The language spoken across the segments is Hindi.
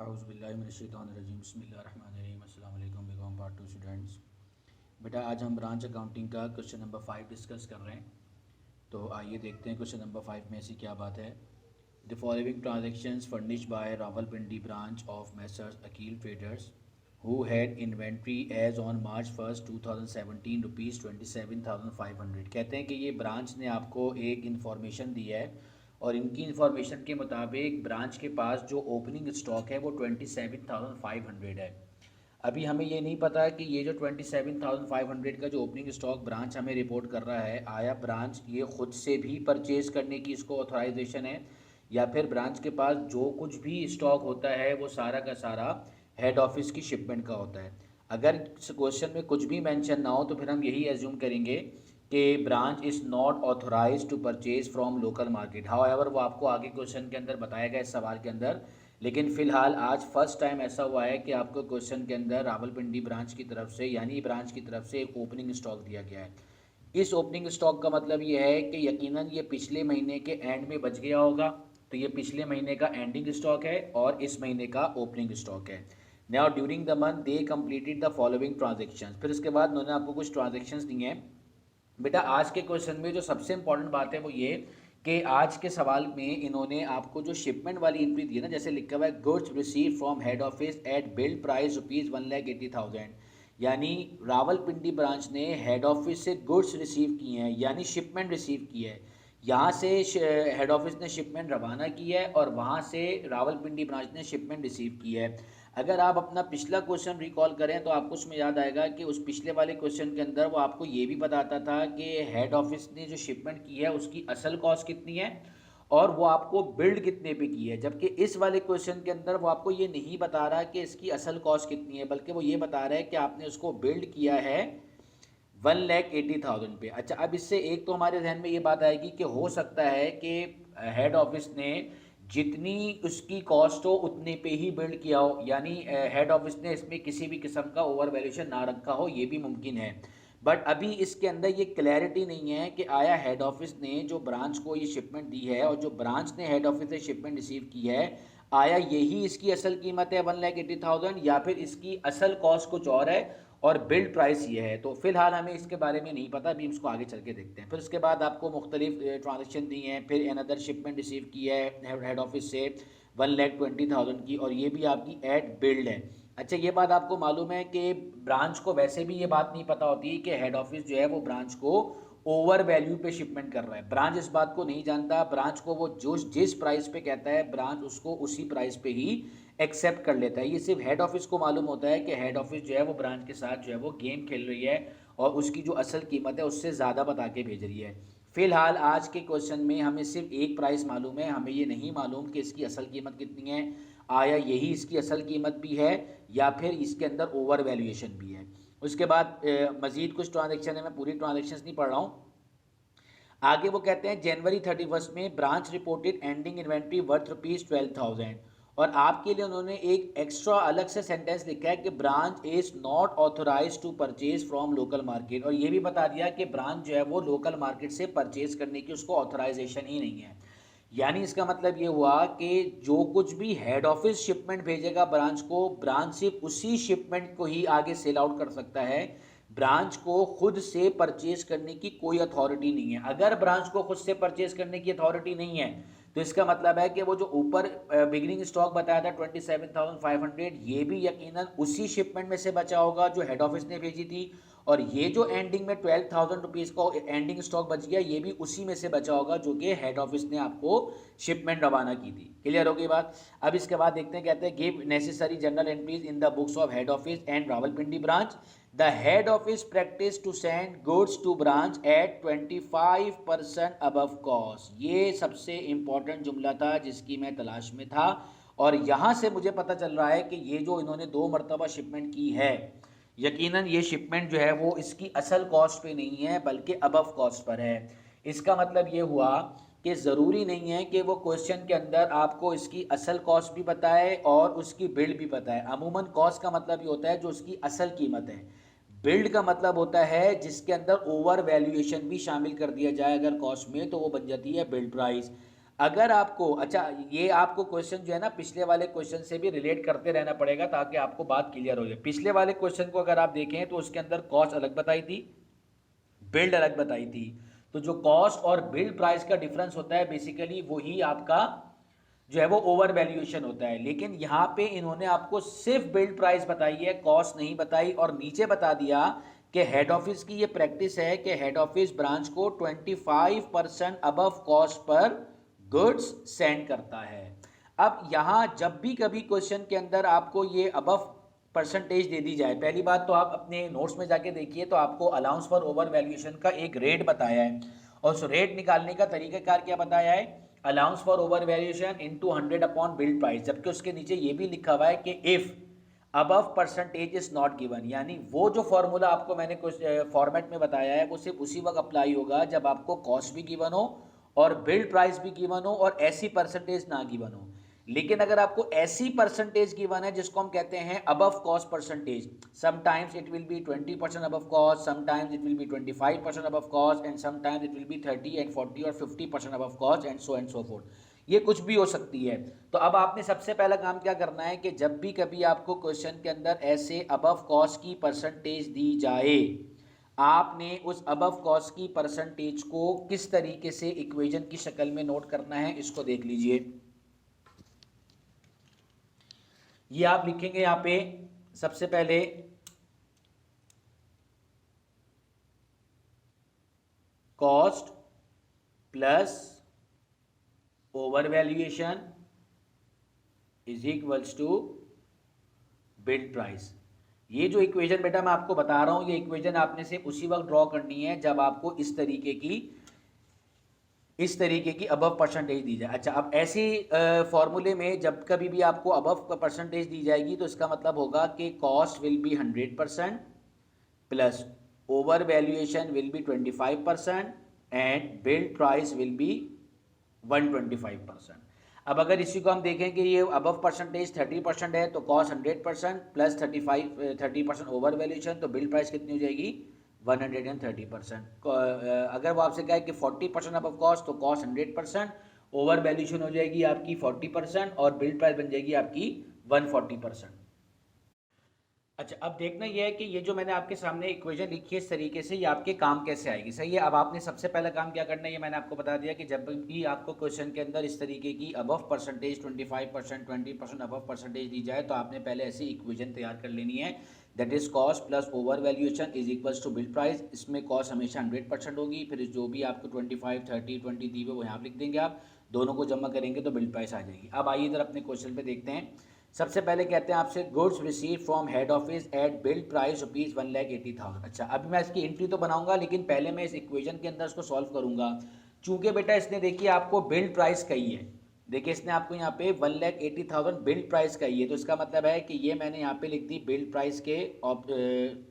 औज़ुबिल्लाहिमिनश्शैतानिर्रजीम बिस्मिल्लाहिर्रहमानिर्रहीम अस्सलाम वालेकुम बिकॉम पार्ट 2 स्टूडेंट्स। बेटा आज हम ब्रांच अकाउंटिंग का क्वेश्चन नंबर 5 डिस्कस कर रहे हैं। तो आइए देखते हैं क्वेश्चन नंबर 5 में ऐसी क्या बात है। The following transactions furnished by Rawalpindi branch of Messrs Aqeel traders who had inventory as on March 1 2017 rupees 27,500। कहते हैं कि ये ब्रांच ने आपको एक इन्फॉर्मेशन दी है और इनकी इन्फॉर्मेशन के मुताबिक ब्रांच के पास जो ओपनिंग स्टॉक है वो 27,500 है। अभी हमें ये नहीं पता कि ये जो 27,500 का जो ओपनिंग स्टॉक ब्रांच हमें रिपोर्ट कर रहा है, आया ब्रांच ये ख़ुद से भी परचेज करने की इसको ऑथराइजेशन है या फिर ब्रांच के पास जो कुछ भी स्टॉक होता है वो सारा का सारा हेड ऑफिस की शिपमेंट का होता है। अगर इस क्वेश्चन में कुछ भी मेंशन ना हो तो फिर हम यही एज्यूम करेंगे कि branch is not authorise to purchase from local market. However वो आपको आगे क्वेश्चन के अंदर बताएगा इस सवाल के अंदर, लेकिन फ़िलहाल आज फर्स्ट टाइम ऐसा हुआ है कि आपको क्वेश्चन के अंदर रावलपिंडी ब्रांच की तरफ से यानी ब्रांच की तरफ से एक ओपनिंग स्टॉक दिया गया है। इस ओपनिंग स्टॉक का मतलब ये है कि यकीनन ये पिछले महीने के एंड में बच गया होगा, तो ये पिछले महीने का एंडिंग स्टॉक है और इस महीने का ओपनिंग स्टॉक है। Now during the month they completed the following transactions. फिर उसके बाद उन्होंने आपको कुछ ट्रांजेक्शंस दिए हैं। बेटा आज के क्वेश्चन में जो सबसे इंपॉर्टेंट बात है वो ये कि आज के सवाल में इन्होंने आपको जो शिपमेंट वाली एंट्री दी है ना, जैसे लिखा हुआ है goods receive from head office eight build price rupees 1,80,000, यानी रावलपिंडी ब्रांच ने हेड ऑफिस से गुड्स रिसीव किए हैं यानी शिपमेंट रिसीव की है। यहाँ से हेड ऑफिस ने शिपमेंट रवाना की है और वहाँ से रावलपिंडी ब्रांच ने शिपमेंट रिसीव की है। अगर आप अपना पिछला क्वेश्चन रिकॉल करें तो आपको उसमें याद आएगा कि उस पिछले वाले क्वेश्चन के अंदर वो आपको ये भी बताता था कि हेड ऑफिस ने जो शिपमेंट की है उसकी असल कॉस्ट कितनी है और वो आपको बिल्ड कितने पे की है, जबकि इस वाले क्वेश्चन के अंदर वो आपको ये नहीं बता रहा कि इसकी असल कॉस्ट कितनी है, बल्कि वो ये बता रहा है कि आपने उसको बिल्ड किया है 1,80,000 पे। अच्छा, अब इससे एक तो हमारे जहन में ये बात आएगी कि हो सकता है कि हेड ऑफिस ने जितनी उसकी कॉस्ट हो उतने पे ही बिल्ड किया हो, यानी हेड ऑफिस ने इसमें किसी भी किस्म का ओवर वैल्यूएशन ना रखा हो, ये भी मुमकिन है। बट अभी इसके अंदर ये क्लैरिटी नहीं है कि आया हेड ऑफिस ने जो ब्रांच को ये शिपमेंट दी है और जो ब्रांच ने हेड ऑफिस से शिपमेंट रिसीव की है, आया यही इसकी असल कीमत है 1,80,000 या फिर इसकी असल कॉस्ट कुछ और है और बिल्ड प्राइस ये है। तो फिलहाल हमें इसके बारे में नहीं पता, अभी इसको आगे चल के देखते हैं। फिर उसके बाद आपको मुख्तलिफ ट्रांजेक्शन दी हैं, फिर अनदर शिपमेंट रिसीव की है हेड ऑफिस से 1,20,000 की और ये भी आपकी एट बिल्ड है। अच्छा, ये बात आपको मालूम है कि ब्रांच को वैसे भी ये बात नहीं पता होती कि हेड ऑफिस जो है वो ब्रांच को ओवर वैल्यू पे शिपमेंट कर रहा है। ब्रांच इस बात को नहीं जानता, ब्रांच को वो जो जिस प्राइस पे कहता है ब्रांच उसको उसी प्राइस पे ही एक्सेप्ट कर लेता है। ये सिर्फ हेड ऑफिस को मालूम होता है कि हेड ऑफिस जो है वो ब्रांच के साथ जो है वो गेम खेल रही है और उसकी जो असल कीमत है उससे ज़्यादा बता के भेज रही है। फिलहाल आज के क्वेश्चन में हमें सिर्फ एक प्राइस मालूम है, हमें ये नहीं मालूम कि इसकी असल कीमत कितनी है, आया यही इसकी असल कीमत भी है या फिर इसके अंदर ओवर वैल्यूएशन भी है। उसके बाद मजीद कुछ ट्रांजेक्शन है, मैं पूरी ट्रांजेक्शन नहीं पढ़ रहा हूँ। आगे वो कहते हैं जनवरी 31 में branch reported ending inventory worth rupees 12,000 और आपके लिए उन्होंने एक एक्स्ट्रा अलग से सेंटेंस लिखा है कि branch is not authorise to purchase from local market, और ये भी बता दिया कि ब्रांच जो है वो लोकल मार्केट से परचेज करने की उसको ऑथराइजेशन ही नहीं है। यानी इसका मतलब ये हुआ कि जो कुछ भी हेड ऑफिस शिपमेंट भेजेगा ब्रांच को, ब्रांच सिर्फ उसी शिपमेंट को ही आगे सेल आउट कर सकता है। ब्रांच को खुद से परचेज करने की कोई अथॉरिटी नहीं है। अगर ब्रांच को खुद से परचेज करने की अथॉरिटी नहीं है तो इसका मतलब है कि वो जो ऊपर बिगिनिंग स्टॉक बताया था 27,500, ये भी यकीनन उसी शिपमेंट में से बचा होगा जो हेड ऑफिस ने भेजी थी, और ये जो एंडिंग में 12,000 रुपीज़ का एंडिंग स्टॉक बच गया ये भी उसी में से बचा होगा जो कि हेड ऑफिस ने आपको शिपमेंट रवाना की थी। क्लियर हो गई बात। अब इसके बाद देखते हैं, कहते हैं give necessary journal entries in the books of head office and Rawalpindi branch. The head office practice to send goods to branch at 25% above cost. ये सबसे इंपॉर्टेंट जुमला था जिसकी मैं तलाश में था, और यहाँ से मुझे पता चल रहा है कि ये जो इन्होंने 2 मरतबा शिपमेंट की है, यकीनन ये शिपमेंट जो है वो इसकी असल कॉस्ट पे नहीं है बल्कि अबव कॉस्ट पर है। इसका मतलब ये हुआ कि ज़रूरी नहीं है कि वो क्वेश्चन के अंदर आपको इसकी असल कॉस्ट भी बताए और उसकी बिल्ड भी बताए। अमूमन कॉस्ट का मतलब ये होता है जो उसकी असल कीमत है, बिल्ड का मतलब होता है जिसके अंदर ओवर वैल्यूएशन भी शामिल कर दिया जाए अगर कॉस्ट में, तो वो बन जाती है बिल्ड प्राइस। अगर आपको, अच्छा ये आपको क्वेश्चन जो है ना पिछले वाले क्वेश्चन से भी रिलेट करते रहना पड़ेगा ताकि आपको बात क्लियर हो जाए। पिछले वाले क्वेश्चन को अगर आप देखें तो उसके अंदर कॉस्ट अलग बताई थी, बिल्ड अलग बताई थी। तो जो कॉस्ट और बिल्ड प्राइस का डिफरेंस होता है बेसिकली वही आपका जो है वो ओवर वैल्यूएशन होता है। लेकिन यहाँ पे इन्होंने आपको सिर्फ बिल्ड प्राइस बताई है, कॉस्ट नहीं बताई, और नीचे बता दिया कि हेड ऑफिस की ये प्रैक्टिस है कि हेड ऑफिस ब्रांच को 25% above cost per goods send करता है। अब यहाँ जब भी कभी क्वेश्चन के अंदर आपको ये अबव परसेंटेज दे दी जाए, पहली बात तो आप अपने नोट्स में जाके देखिए तो आपको अलाउंस फॉर ओवर वैल्यूएशन का एक रेट बताया है, और उस रेट निकालने का तरीकाकार क्या बताया है, allowance for over valuation into 100 upon build price. जबकि उसके नीचे ये भी लिखा हुआ है कि if above percentage is not given, यानी वो जो फॉर्मूला आपको मैंने कुछ फॉर्मेट में बताया है वो सिर्फ उसी वक्त अप्लाई होगा जब आपको कॉस्ट भी गिवन हो और बिल्ड प्राइस भी गिवन हो और ऐसी परसेंटेज ना गिवन हो। लेकिन अगर आपको ऐसी परसेंटेज गिवन है जिसको हम कहते हैं above cost percentage, sometimes it will be 20% above cost, sometimes it will be 25% above cost, and sometimes it will be 30 and 40 और 50% above cost, and so fourth. ये कुछ भी हो सकती है। तो अब आपने सबसे पहला काम क्या करना है कि जब भी कभी आपको क्वेश्चन के अंदर ऐसे अबव कॉस्ट की परसेंटेज दी जाए, आपने उस अबव कॉस्ट की परसेंटेज को किस तरीके से इक्वेशन की शक्ल में नोट करना है इसको देख लीजिए। ये आप लिखेंगे यहां पे सबसे पहले cost plus over valuation is equals to billed price. ये जो इक्वेशन बेटा मैं आपको बता रहा हूं, ये इक्वेशन आपने से उसी वक्त ड्रॉ करनी है जब आपको इस तरीके की अबव परसेंटेज दी जाए। अच्छा, अब ऐसी फॉर्मूले में जब कभी भी आपको अबव परसेंटेज दी जाएगी तो इसका मतलब होगा कि cost will be 100% plus over valuation will be 25% and build price will be 125%। अब अगर इसी को हम देखें कि ये अबव परसेंटेज 30% है तो कॉस्ट 100% प्लस 30% ओवर वैल्यूएशन, तो बिल्ड प्राइस कितनी हो जाएगी 130%। अगर वो आपसे कहे कि 40% अबव कॉस्ट तो कॉस्ट 100%, ओवर वैल्यूएशन हो जाएगी आपकी 40% और बिल्ड प्राइस बन जाएगी आपकी 140%। अच्छा, अब देखना यह है कि ये जो मैंने आपके सामने इक्वेशन लिखी है इस तरीके से ये आपके काम कैसे आएगी। सही है। अब आपने सबसे पहला काम क्या करना है ये मैंने आपको बता दिया कि जब भी आपको क्वेश्चन के अंदर इस तरीके की अबव परसेंटेज 25%, 20% अबव परसेंटेज दी जाए तो आपने पहले ऐसी इक्वेशन तैयार कर लेनी है, that is cost plus over valuation is equals to billed price. इसमें कॉस्ट हमेशा 100% होगी, फिर जो भी आपको 25, 30, 20 दी हुई वो यहाँ लिख देंगे, आप दोनों को जमा करेंगे तो बिल्ड प्राइस आ जाएगी। अब आइए इधर अपने क्वेश्चन पे देखते हैं। सबसे पहले कहते हैं आपसे goods receive from head office eight build price rupees 1,80,000। अच्छा, अभी मैं इसकी एंट्री तो बनाऊंगा लेकिन पहले मैं इस इक्वेशन के अंदर इसको सॉल्व करूंगा। चूंकि बेटा इसने देखिए आपको बिल्ड प्राइस कही है, देखिए इसने आपको यहाँ पे 1,80,000 बिल्ड प्राइस कही है, तो इसका मतलब है कि ये मैंने यहाँ पे लिख दी बिल्ड प्राइस के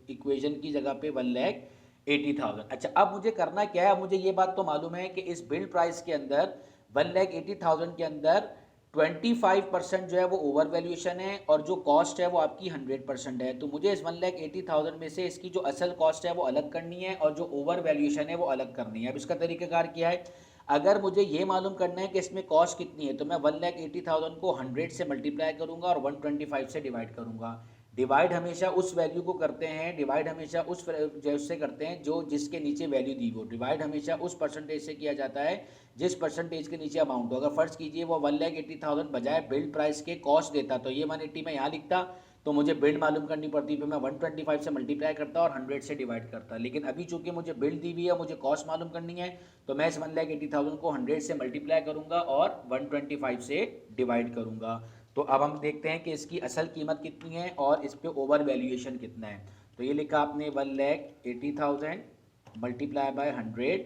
इक्वेशन की जगह पे 1,80,000। अच्छा, अब मुझे करना क्या है, अब मुझे ये बात तो मालूम है कि इस बिल्ड प्राइस के अंदर 1,80,000 के अंदर 25% जो है वो ओवर वैल्यूएशन है और जो कॉस्ट है वो आपकी 100% है। तो मुझे इस 1,80,000 में से इसकी जो असल कॉस्ट है वो अलग करनी है और जो ओवर वैल्यूएशन है वो अलग करनी है। अब इसका तरीकाकार क्या है, अगर मुझे ये मालूम करना है कि इसमें कॉस्ट कितनी है तो मैं 1,80,000 को 100 से मल्टीप्लाई करूंगा और 125 से डिवाइड करूंगा। डिवाइड हमेशा उस वैल्यू को करते हैं, डिवाइड हमेशा उस उससे करते हैं जो जिसके नीचे वैल्यू दी हो। डिवाइड हमेशा उस परसेंटेज से किया जाता है जिस परसेंटेज के नीचे अमाउंट हो। अगर फर्ज कीजिए वो 1,80,000 बजाय बिल्ड प्राइस के कॉस्ट देता तो ये 180 मैं यहाँ लिखता, तो मुझे बिल्ड मालूम करनी पड़ती, फिर मैं 125 से मल्टीप्लाई करता और 100 से डिवाइड करता। लेकिन अभी चूंकि मुझे बिल्ड दी हुई है, मुझे कॉस्ट मालूम करनी है, तो मैं इस 1,80,000 को 100 से मल्टीप्लाई करूंगा और 125 से डिवाइड करूंगा। तो अब हम देखते हैं कि इसकी असल कीमत कितनी है और इस पे ओवर वैल्यूएशन कितना है। तो ये लिखा आपने 1,80,000 मल्टीप्लाई बाय 100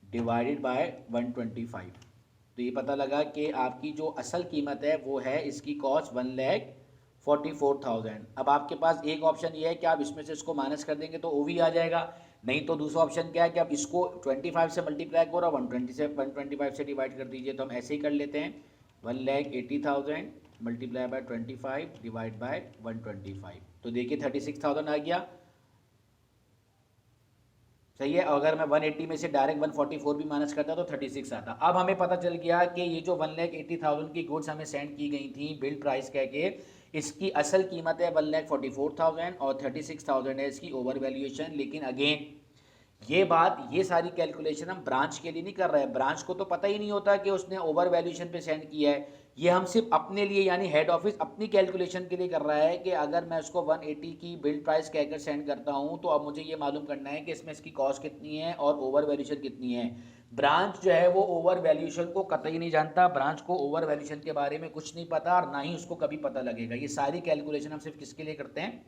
डिवाइडेड बाय 125। तो ये पता लगा कि आपकी जो असल कीमत है वो है इसकी कॉस्ट 1,44,000। अब आपके पास एक ऑप्शन ये है कि आप इसमें से इसको माइनस कर देंगे तो ओवी आ जाएगा, नहीं तो दूसरा ऑप्शन क्या है कि आप इसको 25 से मल्टीप्लाई करो और 120 से 125 से डिवाइड कर दीजिए। तो हम ऐसे ही कर लेते हैं 1,80,000 मल्टीप्लाई बाय 25 डिवाइड बाय 125। तो देखिए 36,000 आ गया। सही है। अगर मैं 180 में से डायरेक्ट 144 भी माइनस करता तो 36 आता। अब हमें पता चल गया कि ये जो 1,80,000 की गुड्स हमें सेंड की गई थी बिल्ड प्राइस कह के, इसकी असल कीमत है 1,44,000 और 36,000 है इसकी ओवर वैल्यूएशन। लेकिन अगेन ये बात, ये सारी कैलकुलेशन हम ब्रांच के लिए नहीं कर रहे हैं। ब्रांच को तो पता ही नहीं होता कि उसने ओवर वैल्यूएशन पे सेंड किया है। ये हम सिर्फ अपने लिए यानी हेड ऑफिस अपनी कैलकुलेशन के लिए कर रहा है कि अगर मैं उसको 180 की बिल्ड प्राइस कहकर सेंड करता हूं तो अब मुझे ये मालूम करना है कि इसमें इसकी कॉस्ट कितनी है और ओवर वैल्यूएशन कितनी है। ब्रांच जो है वो ओवर वैल्यूएशन को कतई नहीं जानता, ब्रांच को ओवर वैल्यूएशन के बारे में कुछ नहीं पता और ना ही उसको कभी पता लगेगा। ये सारी कैलकुलेशन हम सिर्फ किसके लिए करते हैं?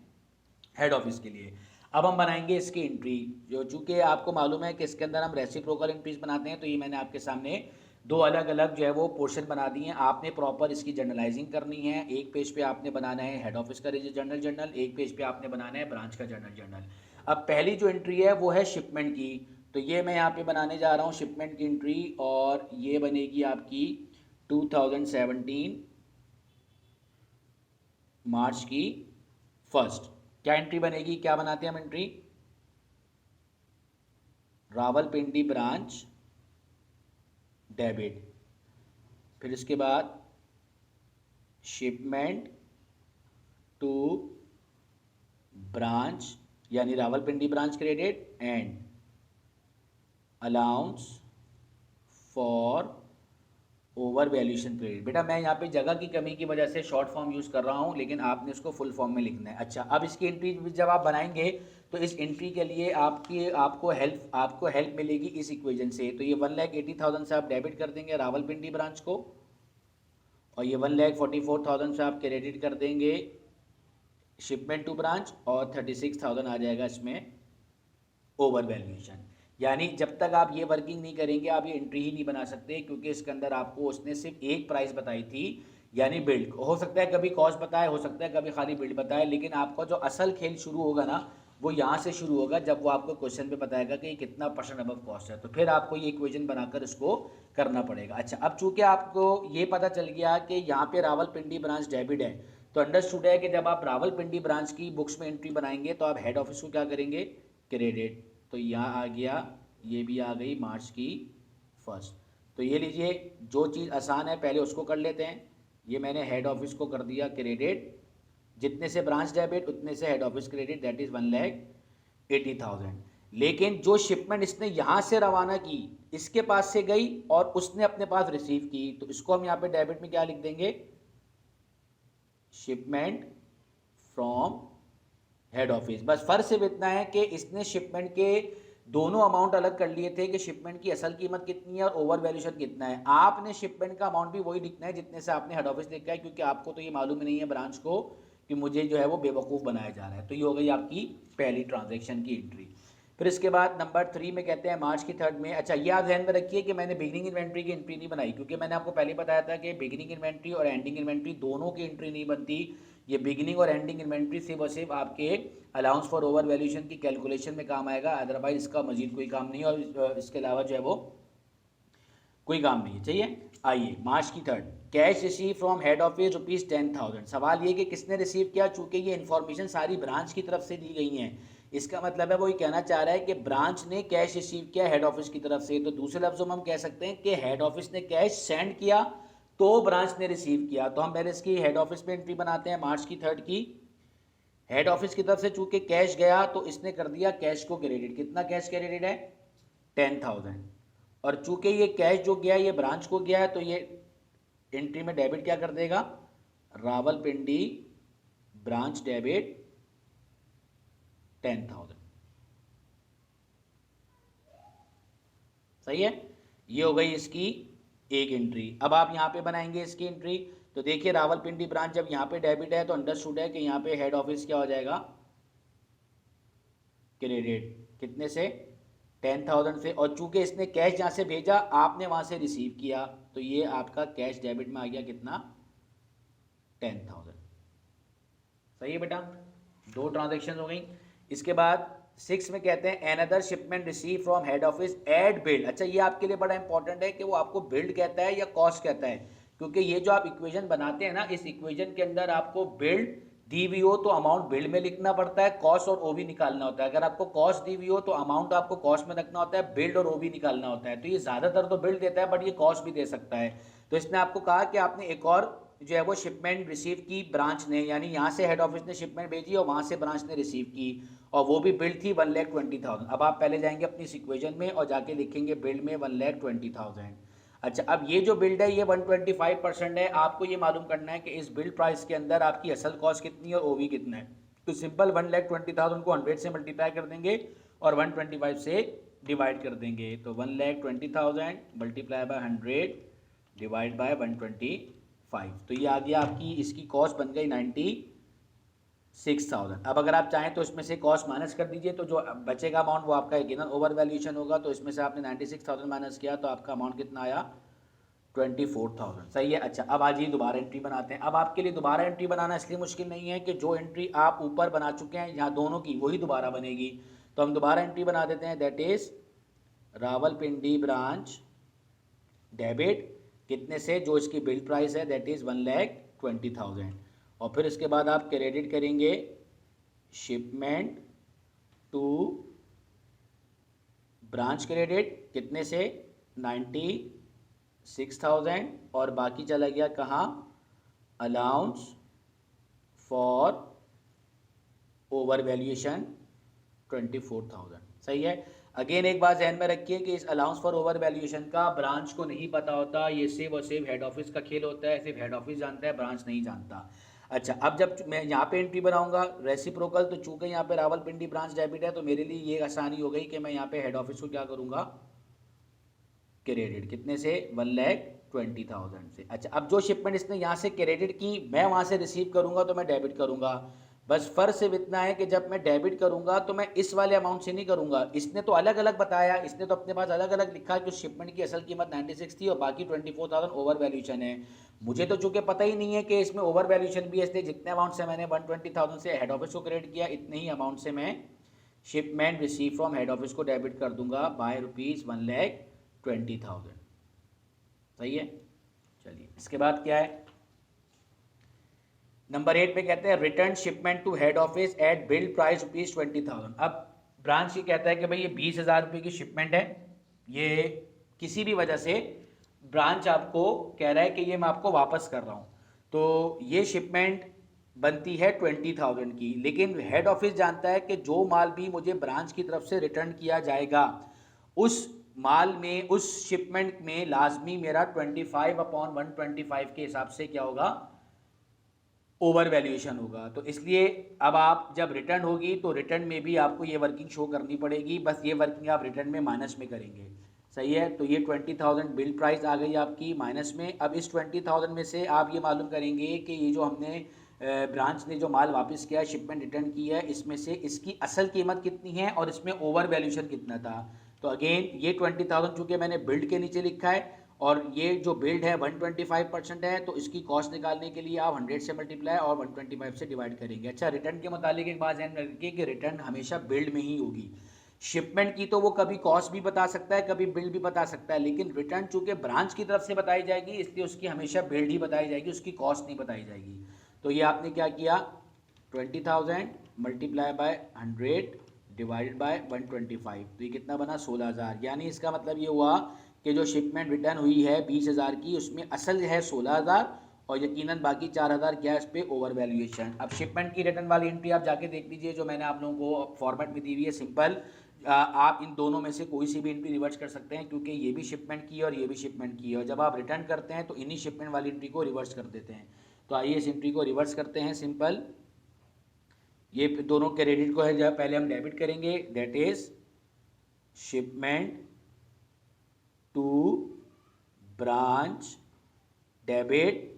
हेड ऑफिस के लिए। अब हम बनाएंगे इसकी एंट्री, जो चूंकि आपको मालूम है कि इसके अंदर हम रेसिप्रोकल एंट्रीज बनाते हैं, तो ये मैंने आपके सामने दो अलग अलग जो है वो पोर्शन बना दिए हैं। आपने प्रॉपर इसकी जर्नलाइजिंग करनी है। एक पेज पे आपने बनाना है हेड ऑफिस का जर्नल, एक पेज पे आपने बनाना है ब्रांच का जर्नल। अब पहली जो एंट्री है वो है शिपमेंट की, तो ये मैं यहाँ पे बनाने जा रहा हूँ शिपमेंट की एंट्री, और ये बनेगी आपकी 2017 मार्च की फर्स्ट। क्या एंट्री बनेगी, क्या बनाते हैं हम एंट्री? रावलपिंडी ब्रांच डेबिट, फिर इसके बाद शिपमेंट टू ब्रांच यानी Rawalpindi branch credit and allowance for over valuation credit. बेटा मैं यहाँ पे जगह की कमी की वजह से शॉर्ट फॉर्म यूज़ कर रहा हूँ, लेकिन आपने इसको फुल फॉर्म में लिखना है। अच्छा, अब इसकी एंट्री जब आप बनाएंगे तो इस एंट्री के लिए आपको हेल्प मिलेगी इस इक्वेशन से। तो ये 1,80,000 से आप डेबिट कर देंगे रावलपिंडी ब्रांच को, और ये 1,44,000 से आप क्रेडिट कर देंगे शिपमेंट टू ब्रांच, और 36,000 आ जाएगा इसमें ओवर वैल्यूएशन। यानी जब तक आप ये वर्किंग नहीं करेंगे आप ये एंट्री ही नहीं बना सकते, क्योंकि इसके अंदर आपको उसने सिर्फ एक प्राइस बताई थी यानी बिल्ड। हो सकता है कभी कॉस्ट बताए, हो सकता है कभी खाली बिल्ड बताए, लेकिन आपका जो असल खेल शुरू होगा ना वो यहाँ से शुरू होगा जब वो आपको क्वेश्चन पे बताएगा कि कितना परसेंट अबव कॉस्ट है, तो फिर आपको ये इक्वेशन बनाकर इसको करना पड़ेगा। अच्छा, अब चूंकि आपको ये पता चल गया कि यहाँ पे रावलपिंडी ब्रांच डेबिट है, तो अंडरस्टूड है कि जब आप रावलपिंडी ब्रांच की बुक्स में एंट्री बनाएंगे तो आप हेड ऑफिस को क्या करेंगे? क्रेडिट। तो यहाँ आ गया, ये भी आ गई मार्च की फर्स्ट। तो ये लीजिए, जो चीज़ आसान है पहले उसको कर लेते हैं। ये मैंने हेड ऑफिस को कर दिया क्रेडिट, जितने से ब्रांच डेबिट उतने से head office credit, that is 1,80,000। लेकिन जो शिपमेंट इसने यहाँ से रवाना की, इसके पास से गई और उसने अपने पास रिसीव की, तो इसको हम यहाँ पे डेबिट में क्या लिख देंगे? Shipment from head office. बस फर्क सिर्फ इतना है कि इसने शिपमेंट के दोनों अमाउंट अलग कर लिए थे कि शिपमेंट की असल कीमत कितनी है और ओवर वैल्यूएशन कितना है। आपने शिपमेंट का अमाउंट भी वही लिखना है जितने से आपने हेड ऑफिस लिखा है, क्योंकि आपको तो ये मालूम ही नहीं है ब्रांच को कि मुझे जो है वो बेवकूफ़ बनाया जा रहा है। तो ये हो गई आपकी पहली ट्रांजेक्शन की एंट्री। फिर इसके बाद नंबर 3 में कहते हैं मार्च की थर्ड में। अच्छा, ये आप ध्यान में रखिए कि मैंने बिगिनिंग इन्वेंट्री की एंट्री नहीं बनाई, क्योंकि मैंने आपको पहले बताया था कि बिगिनिंग इन्वेंट्री और एंडिंग इन्वेंट्री दोनों की एंट्री नहीं बनती। ये बिगिनिंग और एंडिंग इन्वेंट्री सिर्फ और सिर्फ आपके अलाउंस फॉर ओवर वैल्यूएशन की कैलकुलेशन में काम आएगा, अदरवाइज इसका मजीद कोई काम नहीं है, और इसके अलावा जो है वो कोई काम नहीं है। चाहिए, आइए मार्च की third, cash receive from head office ₹10,000। सवाल ये कि किसने रिसीव किया, चूंकि ये इन्फॉर्मेशन सारी ब्रांच की तरफ से दी गई हैं, इसका मतलब है वो ये कहना चाह रहा है कि ब्रांच ने कैश रिसीव किया हेड ऑफिस की तरफ से। तो दूसरे लफ्जों में हम कह सकते हैं कि हेड ऑफिस ने कैश सेंड किया तो ब्रांच ने रिसीव किया। तो हम पहले इसकी हेड ऑफिस में एंट्री बनाते हैं मार्च की थर्ड की। हेड ऑफिस की तरफ से चूंकि कैश गया तो इसने कर दिया कैश को क्रेडिट। कितना कैश क्रेडिट है? 10,000। और चूंकि ये कैश जो गया ये ब्रांच को गया है, तो ये एंट्री में डेबिट क्या कर देगा? Rawalpindi branch debit 10,000। सही है, ये हो गई इसकी एक एंट्री। अब आप यहां पे बनाएंगे इसकी एंट्री, तो देखिए रावलपिंडी ब्रांच जब यहां पे डेबिट है तो अंडरस्टूड है कि यहां पे हेड ऑफिस क्या हो जाएगा? क्रेडिट। कितने से? 10,000 से। और चूंकि इसने कैश जहां से भेजा आपने वहां से रिसीव किया, तो ये आपका कैश डेबिट में आ गया कितना? 10,000। सही है बेटा, दो ट्रांजेक्शन हो गई। इसके बाद 6 में कहते हैं another shipment receive from head office eight build. अच्छा, ये आपके लिए बड़ा इंपॉर्टेंट है कि वो आपको बिल्ड कहता है या कॉस्ट कहता है, क्योंकि ये जो आप इक्वेशन बनाते हैं ना, इस इक्वेशन के अंदर आपको बिल्ड दी हुई हो तो अमाउंट बिल में लिखना पड़ता है, कॉस्ट और ओवी निकालना होता है। अगर आपको कॉस्ट दी हुई हो तो अमाउंट आपको कॉस्ट में रखना होता है, बिल्ड और ओवी निकालना होता है। तो ये ज़्यादातर तो बिल्ड देता है, बट ये कॉस्ट भी दे सकता है। तो इसने आपको कहा कि आपने एक और जो है वो शिपमेंट रिसीव की ब्रांच ने, यानी यहाँ से हेड ऑफिस ने शिपमेंट भेजी और वहाँ से ब्रांच ने रिसीव की, और वो भी बिल्ड थी 1,20,000। अब आप पहले जाएंगे अपनी इक्वेशन में और जाके लिखेंगे बिल्ड में 1,20,000। अच्छा, अब ये जो बिल्ड है ये 125% है। आपको ये मालूम करना है कि इस बिल्ड प्राइस के अंदर आपकी असल कॉस्ट कितनी है और ओवी कितना है। तो सिंपल 1,20,000 को 100 से मल्टीप्लाई कर देंगे और 125 से डिवाइड कर देंगे। तो 1,20,000 मल्टीप्लाई बाय 100 डिवाइड बाय 125। तो ये आ गया आपकी, इसकी कॉस्ट बन गई 96,000। अब अगर आप चाहें तो इसमें से कॉस्ट माइनस कर दीजिए, तो जो बचेगा अमाउंट वो आपका गिवन ओवर वैल्यूएशन होगा। तो इसमें से आपने 96,000 माइनस किया तो आपका अमाउंट कितना आया, 24,000। सही है। अच्छा, अब आज ये दोबारा एंट्री बनाते हैं। अब आपके लिए दोबारा एंट्री बनाना इसलिए मुश्किल नहीं है कि जो एंट्री आप ऊपर बना चुके हैं यहाँ दोनों की, वही दोबारा बनेगी। तो हम दोबारा एंट्री बना देते हैं, that is Rawalpindi branch debit कितने से, जो इसकी बिल प्राइस है दैट इज 1,20,000। और फिर इसके बाद आप क्रेडिट करेंगे शिपमेंट टू ब्रांच क्रेडिट कितने से, 96,000, और बाकी चला गया कहाँ, अलाउंस फॉर ओवर वैल्यूएशन 24,000। सही है। अगेन एक बात ध्यान में रखिए कि इस अलाउंस फॉर ओवर वैल्यूएशन का ब्रांच को नहीं पता होता, ये सिर्फ और सिर्फ हेड ऑफिस का खेल होता है। सिर्फ हेड ऑफिस जानता है, ब्रांच नहीं जानता। अच्छा, अब जब मैं यहाँ पे एंट्री बनाऊंगा रेसिप्रोकल, तो चूंकि यहाँ पे रावलपिंडी ब्रांच डेबिट है तो मेरे लिए ये आसानी हो गई कि मैं यहाँ पे हेड ऑफिस को क्या करूँगा, क्रेडिट कितने से, 1,20,000 से। अच्छा, अब जो शिपमेंट इसने यहाँ से क्रेडिट की मैं वहाँ से रिसीव करूँगा तो मैं डेबिट करूँगा। बस फर्क सिर्फ इतना है कि जब मैं डेबिट करूँगा तो मैं इस वाले अमाउंट से नहीं करूँगा। इसने तो अलग अलग बताया, इसने तो अपने पास अलग अलग लिखा कि उस शिपमेंट की असल कीमत 96 थी और बाकी 24,000 ओवर वैल्यूएशन है। मुझे तो चूंकि पता ही नहीं है कि इसमें ओवर वैल्यूएशन भी है, इसलिए जितने अमाउंट से मैंने 120,000 से हेड ऑफिस को क्रेडिट किया, इतने ही अमाउंट से मैं shipment receive from head office को डेबिट कर दूंगा बाय ₹1,20,000। सही है। चलिए, इसके बाद क्या है, नंबर 8 पे कहते हैं return shipment to head office at bill price ₹20,000। अब ब्रांच ये कहता है कि भाई ये 20,000 रुपये की शिपमेंट है, ये किसी भी वजह से ब्रांच आपको कह रहा है कि ये मैं आपको वापस कर रहा हूँ। तो ये शिपमेंट बनती है 20,000 की, लेकिन हेड ऑफिस जानता है कि जो माल भी मुझे ब्रांच की तरफ से रिटर्न किया जाएगा उस माल में, उस शिपमेंट में लाजमी मेरा 25/125 के हिसाब से क्या होगा, ओवर वैल्यूएशन होगा। तो इसलिए अब आप जब रिटर्न होगी तो रिटर्न में भी आपको ये वर्किंग शो करनी पड़ेगी, बस ये वर्किंग आप रिटर्न में माइनस में करेंगे। सही है। तो ये 20,000 बिल प्राइस आ गई आपकी माइनस में। अब इस 20,000 में से आप ये मालूम करेंगे कि ये जो हमने ब्रांच ने जो माल वापस किया है, शिपमेंट रिटर्न की है, इसमें से इसकी असल कीमत कितनी है और इसमें ओवर वैल्यूएशन कितना था। तो अगेन ये 20,000 चूँकि मैंने बिल्ड के नीचे लिखा है और ये जो बिल्ड है 125% है, तो इसकी कॉस्ट निकालने के लिए आप 100 से मल्टीप्लाई और 125 से डिवाइड करेंगे। अच्छा, रिटर्न के मुतालिक एक बात ध्यान में रखिए कि रिटर्न हमेशा बिल्ड में ही होगी। शिपमेंट की तो वो कभी कॉस्ट भी बता सकता है, कभी बिल्ड भी बता सकता है, लेकिन रिटर्न चूंकि ब्रांच की तरफ से बताई जाएगी इसलिए उसकी हमेशा बिल्ड ही बताई जाएगी, उसकी कॉस्ट नहीं बताई जाएगी। तो ये आपने क्या किया, 20,000 मल्टीप्लाई बाय 100 डिवाइडेड बाय 125, तो ये कितना बना, 16,000। यानी इसका मतलब ये हुआ कि जो शिपमेंट रिटर्न हुई है 20,000 की, उसमें असल है 16,000 और यकीनन बाकी 4,000 क्या है इस पे ओवर वैल्यूएशन। अब शिपमेंट की रिटर्न वाली एंट्री आप जाके देख लीजिए जो मैंने आप लोगों को फॉर्मेट में दी हुई है, सिंपल। आप इन दोनों में से कोई सी भी एंट्री रिवर्स कर सकते हैं क्योंकि ये भी शिपमेंट की है और ये भी शिपमेंट की है, और जब आप रिटर्न करते हैं तो इन्हीं शिपमेंट वाली एंट्री को रिवर्स कर देते हैं। तो आइए इस एंट्री को रिवर्स करते हैं, सिंपल। ये दोनों क्रेडिट को है जब पहले हम डेबिट करेंगे, that is shipment to branch debit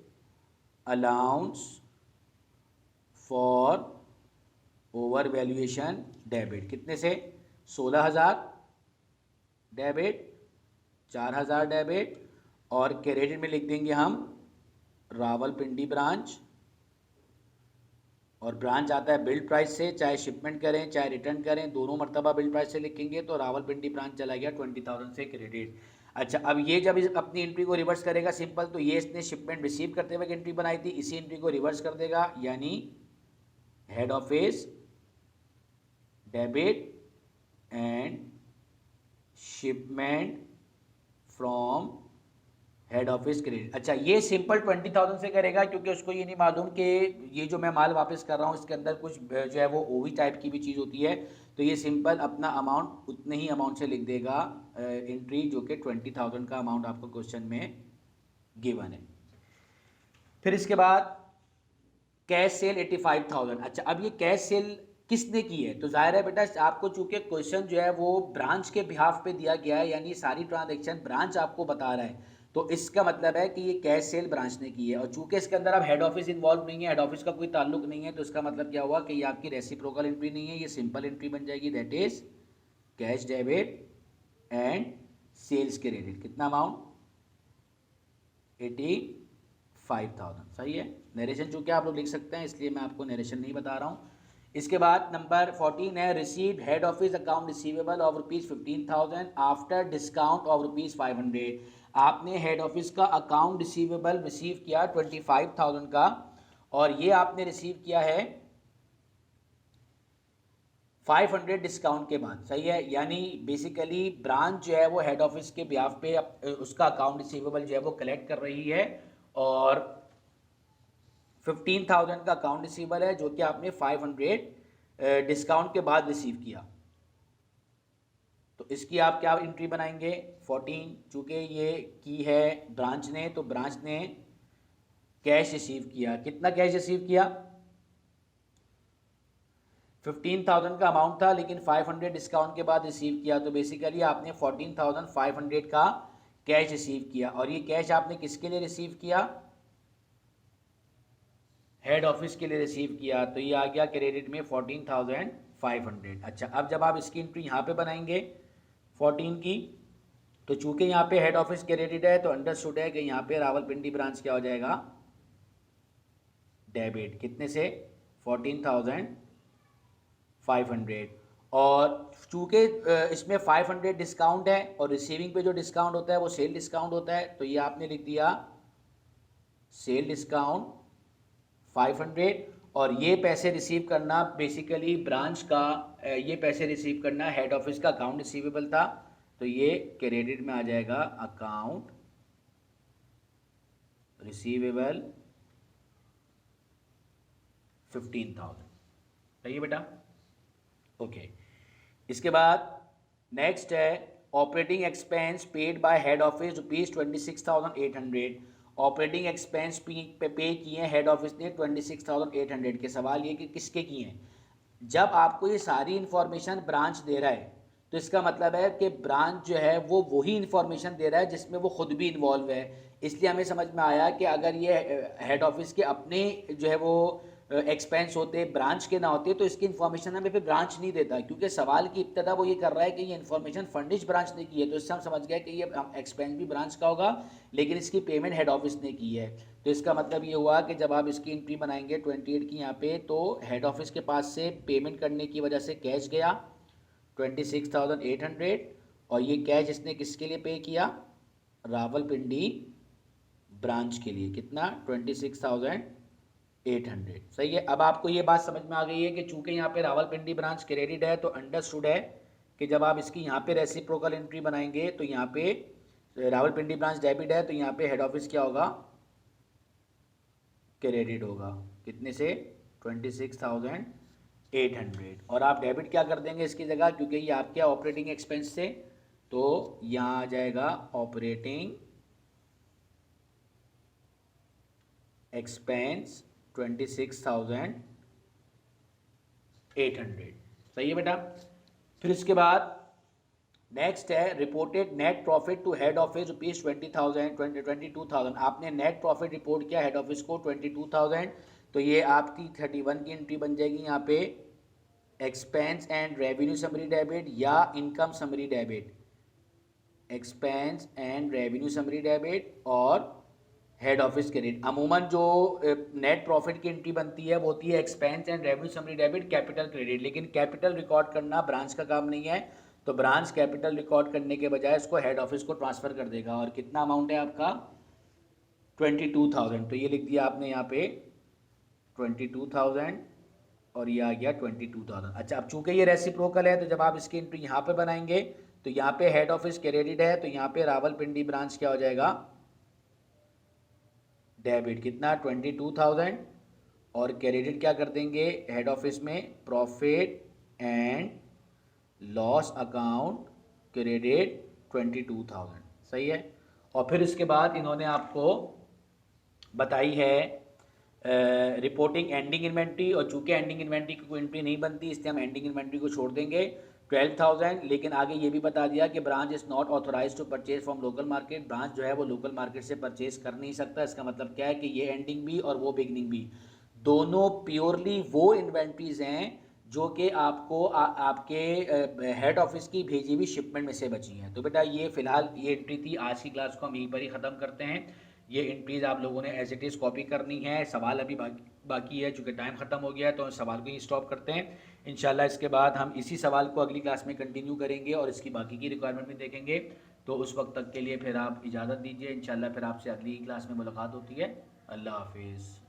allowance for over valuation debit कितने से, 16,000 डेबिट, 4,000 डेबिट, और क्रेडिट में लिख देंगे हम रावलपिंडी ब्रांच, और ब्रांच आता है बिल्ड प्राइस से, चाहे शिपमेंट करें चाहे रिटर्न करें दोनों मरतबा बिल्ड प्राइस से लिखेंगे। तो रावलपिंडी ब्रांच चला गया 20,000 से क्रेडिट। अच्छा, अब ये जब इस अपनी एंट्री को रिवर्स करेगा, सिंपल, तो ये इसने शिपमेंट रिसीव करते हुए एंट्री बनाई थी, इसी एंट्री को रिवर्स कर देगा, यानी head office debit and shipment from head office credit. अच्छा, ये सिंपल 20,000 से करेगा क्योंकि उसको ये नहीं मालूम कि ये जो मैं माल वापस कर रहा हूँ इसके अंदर कुछ जो है वो ओवी टाइप की भी चीज़ होती है। तो ये सिंपल अपना अमाउंट उतने ही अमाउंट से लिख देगा एंट्री, जो कि 20,000 का अमाउंट आपको क्वेश्चन में गिवन है। फिर इसके बाद कैश सेल 85,000। अच्छा, अब ये कैश सेल किसने की है? तो जाहिर है बेटा, आपको चूंकि क्वेश्चन जो है वो ब्रांच के बिहाफ पे दिया गया है, यानी सारी ट्रांजैक्शन ब्रांच आपको बता रहा है, तो इसका मतलब है कि ये कैश सेल ब्रांच ने की है। और चूंकि इसके अंदर अब हेड ऑफिस इन्वॉल्व नहीं है, हेड ऑफिस का कोई ताल्लुक नहीं है, तो इसका मतलब क्या हुआ कि ये आपकी रेसिप्रोकल एंट्री नहीं है, ये सिंपल एंट्री बन जाएगी, that is cash debit and sales credit. कितना अमाउंट? 85,000। सही है। नरेशन चूंकि आप लोग लिख सकते हैं इसलिए मैं आपको नरेशन नहीं बता रहा हूँ। इसके बाद नंबर 14 है, received head office account receivable of ₹15,000 after discount of ₹500। आपने हेड ऑफिस का अकाउंट रिसीवेबल रिसीव किया 25,000 का, और ये आपने रिसीव किया है 500 डिस्काउंट के बाद। सही है। यानी बेसिकली ब्रांच जो है वो हेड ऑफिस के ब्याफ पे उसका अकाउंट रिसीवेबल जो है वो कलेक्ट कर रही है, और 15,000 का अकाउंट रिसीवेबल है जो कि आपने 500 डिस्काउंट के बाद रिसीव किया। तो इसकी आप क्या एंट्री बनाएंगे? 14, चूंकि ये की है ब्रांच ने, तो ब्रांच ने कैश रिसीव किया। कितना कैश रिसीव किया? 15,000 का अमाउंट था, लेकिन 500 डिस्काउंट के बाद रिसीव किया, तो बेसिकली आपने 14,500 का कैश रिसीव किया। और ये कैश आपने किसके लिए रिसीव किया? हेड ऑफिस के लिए रिसीव किया, तो ये आ गया क्रेडिट में 14,500। अच्छा, अब जब आप इसकी एंट्री यहाँ पे बनाएंगे 14 की, तो चूंकि यहाँ पे हेड ऑफिस क्रेडिट है, तो अंडरस्टूड है कि यहाँ पे रावलपिंडी ब्रांच क्या हो जाएगा? डेबिट। कितने से? 14,500। और चूंकि इसमें 500 डिस्काउंट है, और रिसीविंग पे जो डिस्काउंट होता है वो सेल डिस्काउंट होता है, तो ये आपने लिख दिया सेल डिस्काउंट 500। और ये पैसे रिसीव करना बेसिकली ब्रांच का, ये पैसे रिसीव करना हेड ऑफिस का अकाउंट रिसीवेबल था, तो ये क्रेडिट में आ जाएगा अकाउंट रिसीवेबल 15,000। सही है बेटा? ओके। इसके बाद नेक्स्ट है operating expense paid by head office ₹26,800। Operating expense पे किए हैं हेड ऑफिस ने 26,800 के। सवाल ये कि किसके किए हैं? जब आपको ये सारी इंफॉर्मेशन ब्रांच दे रहा है, तो इसका मतलब है कि ब्रांच जो है वो वही इंफॉर्मेशन दे रहा है जिसमें वो खुद भी इन्वॉल्व है। इसलिए हमें समझ में आया कि अगर ये हेड ऑफिस के अपने जो है वो एक्सपेंस होते, ब्रांच के ना होते, तो इसकी इन्फॉर्मेशन हमें फिर ब्रांच नहीं देता, क्योंकि सवाल की इब्तदा वो ये कर रहा है कि ये इन्फॉर्मेशन फंडिश ब्रांच ने की है, तो इससे हम समझ गए कि ये एक्सपेंस भी ब्रांच का होगा, लेकिन इसकी पेमेंट हेड ऑफिस ने की है। तो इसका मतलब ये हुआ कि जब आप इसकी एंट्री बनाएंगे 28 की यहाँ पे, तो हेड ऑफिस के पास से पेमेंट करने की वजह से कैश गया 26,800, और ये कैश इसने किसके लिए पे किया? रावलपिंडी ब्रांच के लिए। कितना? 26,800। सही है। अब आपको ये बात समझ में आ गई है कि चूंकि यहाँ पे रावलपिंडी ब्रांच क्रेडिट है, तो अंडरस्टूड है कि जब आप इसकी यहाँ पे रेसिप्रोकल एंट्री बनाएंगे, तो यहाँ पे रावलपिंडी ब्रांच डेबिट है, तो यहाँ पे हेड ऑफिस क्या होगा? क्रेडिट होगा। कितने से? 26,800। और आप डेबिट क्या कर देंगे इसकी जगह, क्योंकि ये आपके ऑपरेटिंग एक्सपेंस से, तो यहाँ आ जाएगा ऑपरेटिंग एक्सपेंस 26,800। सही है बेटा? फिर इसके बाद नेक्स्ट है reported net profit to head office ₹22,000। आपने नेट प्रॉफिट रिपोर्ट किया हेड ऑफिस को 22,000, तो ये आपकी 31 की एंट्री बन जाएगी यहाँ पे expense and revenue summary debit या income summary debit. Expense and revenue summary debit और हेड ऑफिस क्रेडिट। अमूमन जो नेट प्रॉफिट की एंट्री बनती है वो होती है expense and revenue summary debit, capital credit, लेकिन कैपिटल रिकॉर्ड करना ब्रांच का काम नहीं है, तो ब्रांच कैपिटल रिकॉर्ड करने के बजाय इसको हेड ऑफिस को ट्रांसफर कर देगा। और कितना अमाउंट है आपका? 22,000। तो ये लिख दिया आपने यहाँ पे 22,000, और ये आ गया 22,000। अच्छा, अब चूंकि ये रेसिप्रोकल है तो जब आप इसकी एंट्री यहाँ पे बनाएंगे तो यहाँ पे हेड ऑफिस क्रेडिट है, तो यहाँ पे रावलपिंडी ब्रांच क्या हो जाएगा, डेबिट। कितना, 22,000। और क्रेडिट क्या कर देंगे हेड ऑफिस में, profit and loss account credit 22,000। सही है। और फिर इसके बाद इन्होंने आपको बताई है रिपोर्टिंग एंडिंग इन्वेंट्री, और चूंकि एंडिंग इन्वेंट्री की कोई एंट्री नहीं बनती इसलिए हम एंडिंग इन्वेंट्री को छोड़ देंगे 12,000। लेकिन आगे ये भी बता दिया कि branch is not authorise to purchase from local market, branch जो है वो लोकल मार्केट से परचेज कर नहीं सकता। इसका मतलब क्या है कि ये एंडिंग भी और वो बिगनिंग भी दोनों प्योरली वो इन्वेंट्रीज हैं जो कि आपको आपके हेड ऑफिस की भेजी हुई शिपमेंट में से बची हैं। तो बेटा ये फिलहाल ये एंट्री थी। आज की क्लास को हम यहीं पर ही ख़त्म करते हैं। ये एंट्रीज आप लोगों ने एज इट इज़ कॉपी करनी है। सवाल अभी बाकी है, चूँकि टाइम ख़त्म हो गया है तो सवाल को ही स्टॉप करते हैं। इंशाल्लाह इसके बाद हम इसी सवाल को अगली क्लास में कंटिन्यू करेंगे और इसकी बाकी की रिक्वायरमेंट भी देखेंगे। तो उस वक्त तक के लिए फिर आप इजाज़त दीजिए। इंशाल्लाह फिर आपसे अगली क्लास में मुलाकात होती है। अल्लाह हाफिज़।